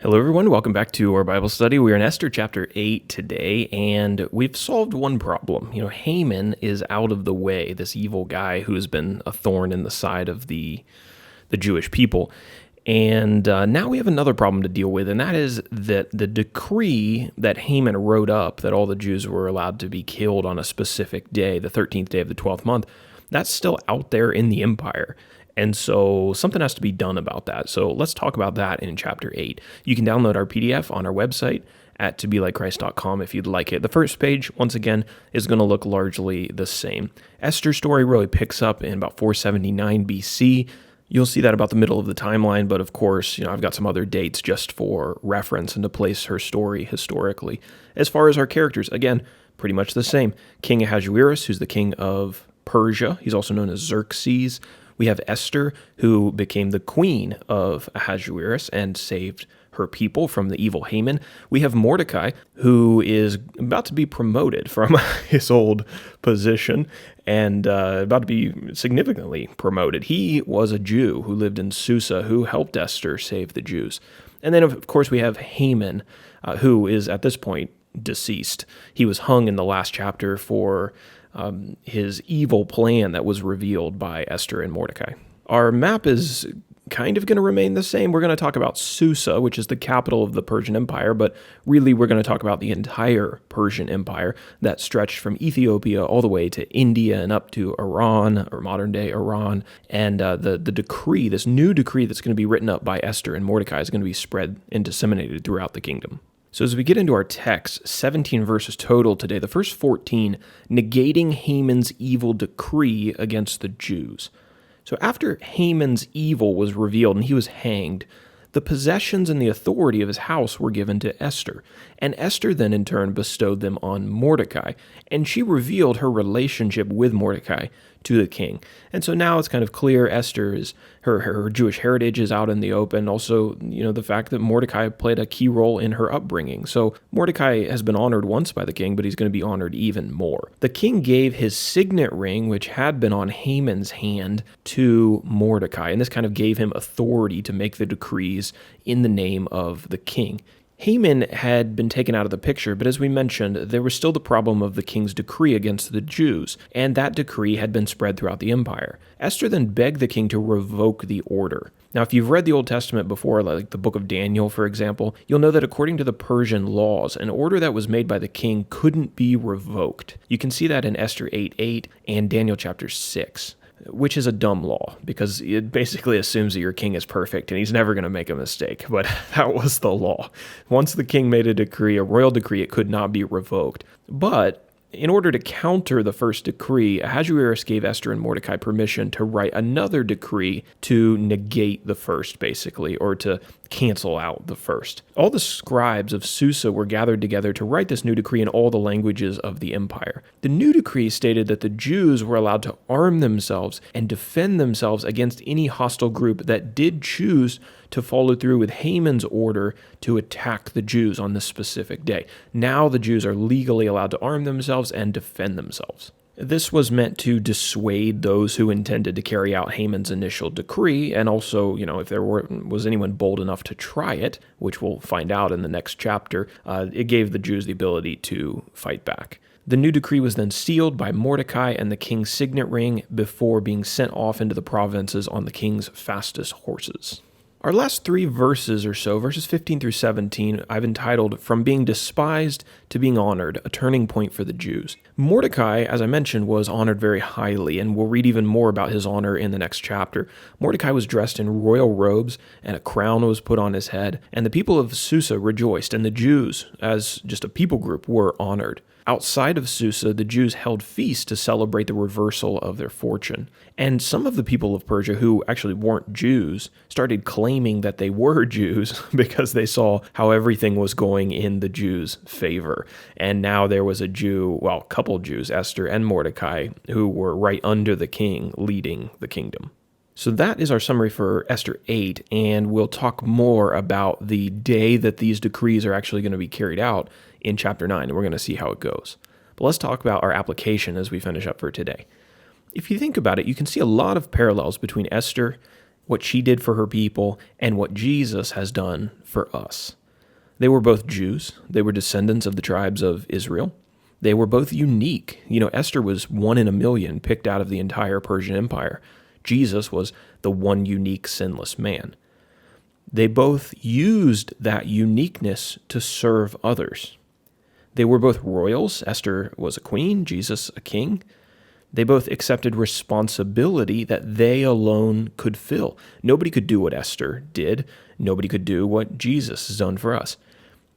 Hello, everyone. Welcome back to our Bible study. We are in Esther chapter 8 today, and we've solved one problem. Haman is out of the way, this evil guy who has been a thorn in the side of the Jewish people. And now we have another problem to deal with, and that is that the decree that Haman wrote up that all the Jews were allowed to be killed on a specific day, the 13th day of the 12th month, that's still out there in the empire. And so something has to be done about that. So let's talk about that in chapter 8. You can download our PDF on our website at tobelikechrist.com if you'd like it. The first page, once again, is going to look largely the same. Esther's story really picks up in about 479 BC. You'll see that about the middle of the timeline, but of course, I've got some other dates just for reference and to place her story historically. As far as our characters, again, pretty much the same. King Ahasuerus, who's the king of Persia. He's also known as Xerxes. We have Esther, who became the queen of Ahasuerus and saved her people from the evil Haman. We have Mordecai, who is about to be promoted from his old position and about to be significantly promoted. He was a Jew who lived in Susa, who helped Esther save the Jews. And then, of course, we have Haman, who is at this point deceased. He was hung in the last chapter for his evil plan that was revealed by Esther and Mordecai. Our map is kind of going to remain the same. We're going to talk about Susa, which is the capital of the Persian Empire, but really we're going to talk about the entire Persian Empire that stretched from Ethiopia all the way to India and up to Iran, or modern-day Iran. And the decree, this new decree that's going to be written up by Esther and Mordecai, is going to be spread and disseminated throughout the kingdom. So as we get into our text, 17 verses total today, the first 14, negating Haman's evil decree against the Jews. So after Haman's evil was revealed and he was hanged, the possessions and the authority of his house were given to Esther, and Esther then in turn bestowed them on Mordecai, and she revealed her relationship with Mordecai to the king. And so now it's kind of clear Esther is her Jewish heritage is out in the open. Also, the fact that Mordecai played a key role in her upbringing. So Mordecai has been honored once by the king, but he's going to be honored even more. The king gave his signet ring, which had been on Haman's hand, to Mordecai, and this kind of gave him authority to make the decrees in the name of the king. Haman had been taken out of the picture, but as we mentioned, there was still the problem of the king's decree against the Jews, and that decree had been spread throughout the empire. Esther then begged the king to revoke the order. Now, if you've read the Old Testament before, like the book of Daniel, for example, you'll know that according to the Persian laws, an order that was made by the king couldn't be revoked. You can see that in Esther 8:8 and Daniel chapter 6. Which is a dumb law, because it basically assumes that your king is perfect and he's never going to make a mistake. But that was the law. Once the king made a decree, a royal decree, it could not be revoked. But in order to counter the first decree, Ahasuerus gave Esther and Mordecai permission to write another decree to negate the first, basically, or to cancel out the first. All the scribes of Susa were gathered together to write this new decree in all the languages of the empire. The new decree stated that the Jews were allowed to arm themselves and defend themselves against any hostile group that did choose to follow through with Haman's order to attack the Jews on this specific day. Now the Jews are legally allowed to arm themselves and defend themselves. This was meant to dissuade those who intended to carry out Haman's initial decree, and also, if there was anyone bold enough to try it, which we'll find out in the next chapter, it gave the Jews the ability to fight back. The new decree was then sealed by Mordecai and the king's signet ring before being sent off into the provinces on the king's fastest horses. Our last three verses or so, verses 15 through 17, I've entitled, From Being Despised to Being Honored, a Turning Point for the Jews. Mordecai, as I mentioned, was honored very highly, and we'll read even more about his honor in the next chapter. Mordecai was dressed in royal robes, and a crown was put on his head, and the people of Susa rejoiced, and the Jews, as just a people group, were honored. Outside of Susa, the Jews held feasts to celebrate the reversal of their fortune. And some of the people of Persia who actually weren't Jews started claiming that they were Jews because they saw how everything was going in the Jews' favor. And now there was a couple Jews, Esther and Mordecai, who were right under the king leading the kingdom. So that is our summary for Esther 8, and we'll talk more about the day that these decrees are actually going to be carried out in chapter 9, and we're going to see how it goes. But let's talk about our application as we finish up for today. If you think about it, you can see a lot of parallels between Esther what she did for her people, and what Jesus has done for us. They were both Jews. They were descendants of the tribes of Israel. They were both unique. Esther was 1 in a million picked out of the entire Persian Empire. Jesus was the one unique sinless man. They both used that uniqueness to serve others. They were both royals. Esther was a queen, Jesus a king. They both accepted responsibility that they alone could fill. Nobody could do what Esther did. Nobody could do what Jesus has done for us.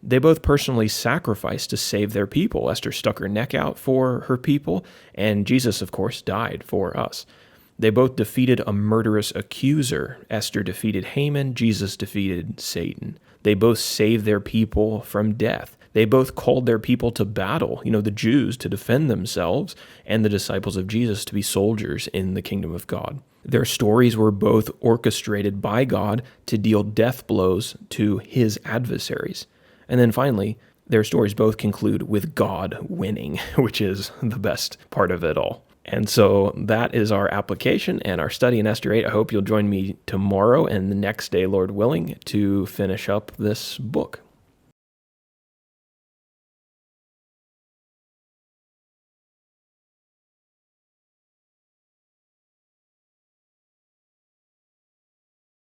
They both personally sacrificed to save their people. Esther stuck her neck out for her people, and Jesus, of course, died for us. They both defeated a murderous accuser. Esther defeated Haman, Jesus defeated Satan. They both saved their people from death. They both called their people to battle, the Jews to defend themselves, and the disciples of Jesus to be soldiers in the kingdom of God. Their stories were both orchestrated by God to deal death blows to his adversaries. And then finally, their stories both conclude with God winning, which is the best part of it all. And so that is our application and our study in Esther 8. I hope you'll join me tomorrow and the next day, Lord willing, to finish up this book.